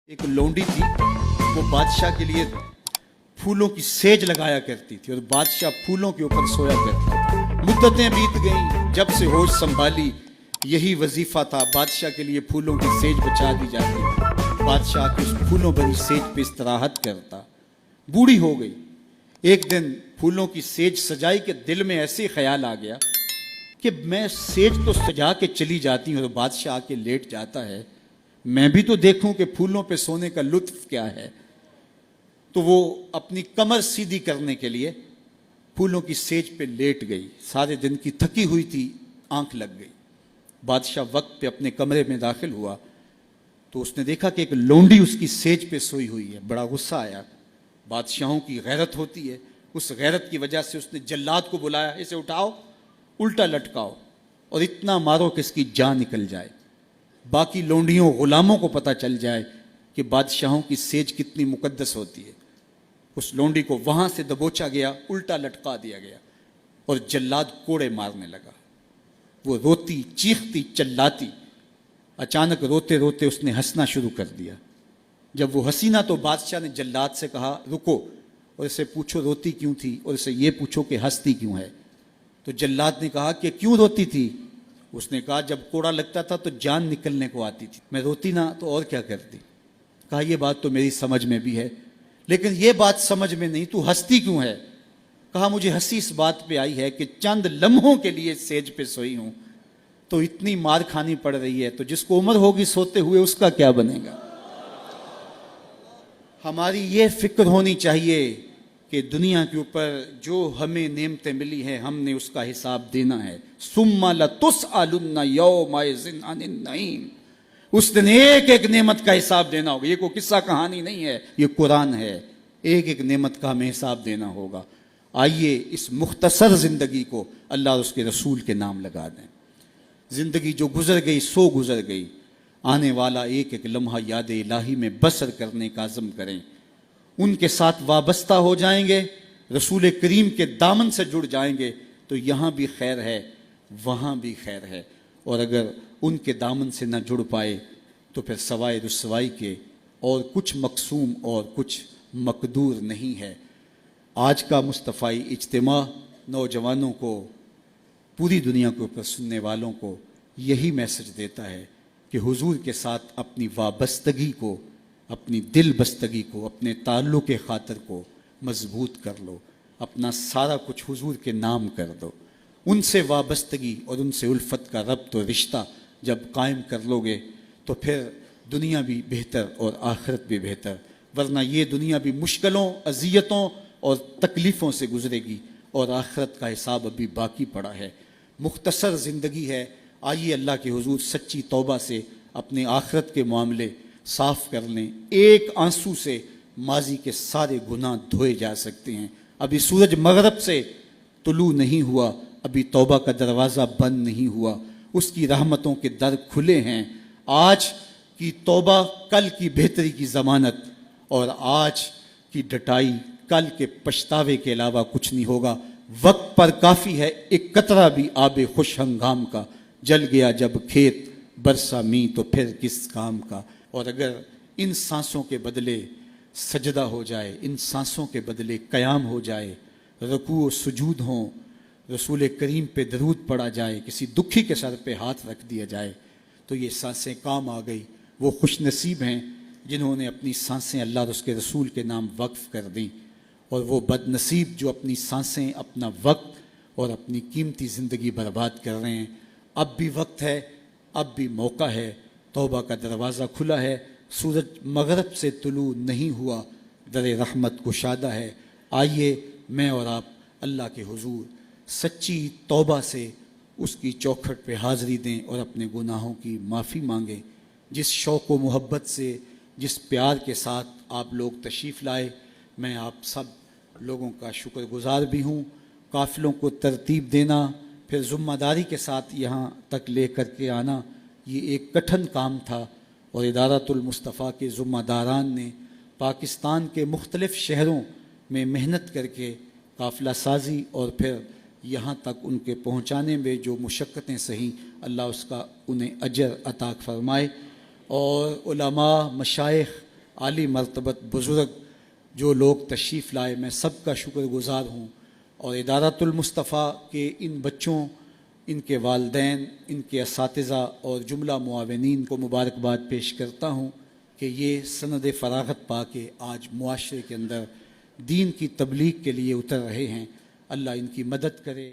एक लौंडी थी, वो बादशाह के लिए फूलों की सेज लगाया करती थी और बादशाह फूलों के ऊपर सोया करता था। मुद्दतें बीत गईं, जब से होश संभाली यही वजीफा था, बादशाह के लिए फूलों की सेज बचा दी जाती। बादशाह की उस फूलों भरी सेज पे इस्तराहत करता। बूढ़ी हो गई। एक दिन फूलों की सेज सजाई के दिल में ऐसे ख्याल आ गया कि मैं सेज तो सजा के चली जाती हूँ और बादशाह आके लेट जाता है, मैं भी तो देखूं कि फूलों पे सोने का लुत्फ क्या है। तो वो अपनी कमर सीधी करने के लिए फूलों की सेज पे लेट गई। सारे दिन की थकी हुई थी, आंख लग गई। बादशाह वक्त पे अपने कमरे में दाखिल हुआ तो उसने देखा कि एक लौंडी उसकी सेज पे सोई हुई है। बड़ा गुस्सा आया। बादशाहों की गैरत होती है, उस गैरत की वजह से उसने जल्लाद को बुलाया, इसे उठाओ, उल्टा लटकाओ और इतना मारो कि इसकी जान निकल जाए, बाकी लौंडियों गुलामों को पता चल जाए कि बादशाहों की सेज कितनी मुकद्दस होती है। उस लौंडी को वहां से दबोचा गया, उल्टा लटका दिया गया और जल्लाद कोड़े मारने लगा। वो रोती, चीखती, चिल्लाती। अचानक रोते रोते उसने हंसना शुरू कर दिया। जब वो हंसी ना तो बादशाह ने जल्लाद से कहा रुको और इसे पूछो रोती क्यों थी और इसे ये पूछो कि हंसती क्यों है। तो जल्लाद ने कहा कि क्यों रोती थी। उसने कहा जब कोड़ा लगता था तो जान निकलने को आती थी, मैं रोती ना तो और क्या करती। कहा यह बात तो मेरी समझ में भी है, लेकिन यह बात समझ में नहीं, तू हंसती क्यों है। कहा मुझे हंसी इस बात पे आई है कि चंद लम्हों के लिए सेज पे सोई हूं तो इतनी मार खानी पड़ रही है, तो जिसको उम्र होगी सोते हुए उसका क्या बनेगा। हमारी ये फिक्र होनी चाहिए कि दुनिया के ऊपर जो हमें नेमतें मिली हैं हमने उसका हिसाब देना है। सुम्मा लतुसअलुन्ना यौमइज़िन अनिन नईम, उस दिन एक एक नेमत का हिसाब देना होगा। ये कोई किस्सा कहानी नहीं है, ये कुरान है। एक एक नेमत का हमें हिसाब देना होगा। आइए इस मुख्तसर जिंदगी को अल्लाह और उसके रसूल के नाम लगा दें। जिंदगी जो गुजर गई सो गुजर गई, आने वाला एक एक लम्हा याद इलाही में बसर करने का अज़म करें। उनके साथ वाबस्ता हो जाएंगे, रसूल करीम के दामन से जुड़ जाएंगे तो यहाँ भी खैर है, वहाँ भी खैर है। और अगर उनके दामन से न जुड़ पाए तो फिर सवाए रुसवाई के और कुछ मकसूम और कुछ मकदूर नहीं है। आज का मुस्तफ़ाई इज्तिमा नौजवानों को, पूरी दुनिया के ऊपर सुनने वालों को यही मैसेज देता है कि हुजूर के साथ अपनी वाबस्तगी को, अपनी दिल बस्तगी को, अपने ताल्लुक़ के खातिर को मजबूत कर लो। अपना सारा कुछ हुजूर के नाम कर दो। उनसे वाबस्तगी और उनसे उल्फत का रब्त और रिश्ता जब कायम कर लोगे तो फिर दुनिया भी बेहतर और आखिरत भी बेहतर। वरना ये दुनिया भी मुश्किलों, अजियतों और तकलीफ़ों से गुजरेगी और आखिरत का हिसाब अभी बाकी पड़ा है। मुख्तसर ज़िंदगी है। आइए अल्लाह के हुजूर सच्ची तौबा से अपने आखिरत के मामले साफ़ कर लें। एक आंसू से माजी के सारे गुनाह धोए जा सकते हैं। अभी सूरज मगरब से तुलू नहीं हुआ, अभी तौबा का दरवाज़ा बंद नहीं हुआ, उसकी रहमतों के दर खुले हैं। आज की तौबा कल की बेहतरी की ज़मानत, और आज की डटाई कल के पछतावे के अलावा कुछ नहीं होगा। वक्त पर काफ़ी है, एक कतरा भी आबे खुश हंगाम का, जल गया जब खेत बरसा मी तो फिर किस काम का। और अगर इन सांसों के बदले सजदा हो जाए, इन सांसों के बदले क़याम हो जाए, रुकू व सुजूद हों, रसूल करीम पे दरूद पढ़ा जाए, किसी दुखी के सर पे हाथ रख दिया जाए, तो ये सांसें काम आ गई। वो खुश नसीब हैं जिन्होंने अपनी सांसें अल्लाह और उसके रसूल के नाम वक्फ़ कर दी, और वो बदनसीब जो अपनी सांसें, अपना वक्त और अपनी कीमती ज़िंदगी बर्बाद कर रहे हैं। अब भी वक्त है, अब भी मौका है, तौबा का दरवाज़ा खुला है। सूरज मगरब से तुलू नहीं हुआ, दर रहमत कुशादा है। आइए मैं और आप अल्लाह के हुजूर सच्ची तौबा से उसकी चौखट पे हाज़री दें और अपने गुनाहों की माफ़ी मांगें। जिस शौक़ व मोहब्बत से, जिस प्यार के साथ आप लोग तशरीफ़ लाए, मैं आप सब लोगों का शुक्रगुज़ार भी हूँ। काफ़िलों को तरतीब देना, फिर ज़िम्मेदारी के साथ यहाँ तक ले कर के आना, ये एक कठिन काम था, और इदारतुल मुस्तफ़ा के ज़िम्मेदारान ने पाकिस्तान के मुख्तलिफ़ शहरों में मेहनत करके काफ़िला साजी और फिर यहाँ तक उनके पहुँचाने में जो मुशक्क़तें सही, अल्लाह उसका उन्हें अजर अता फरमाए। और उलमा, मशाइख عالی مرتبت بزرگ جو لوگ تشریف لائے، میں سب کا شکر گزار ہوں، اور ادارۃ المصطفیٰ کے ان بچوں، ان کے والدین، ان کے اساتذہ اور جملہ معاونین کو مبارکباد پیش کرتا ہوں کہ یہ سند فراغت پا کے آج معاشرے کے اندر دین کی تبلیغ کے لیے اتر رہے ہیں۔ اللہ ان کی مدد کرے۔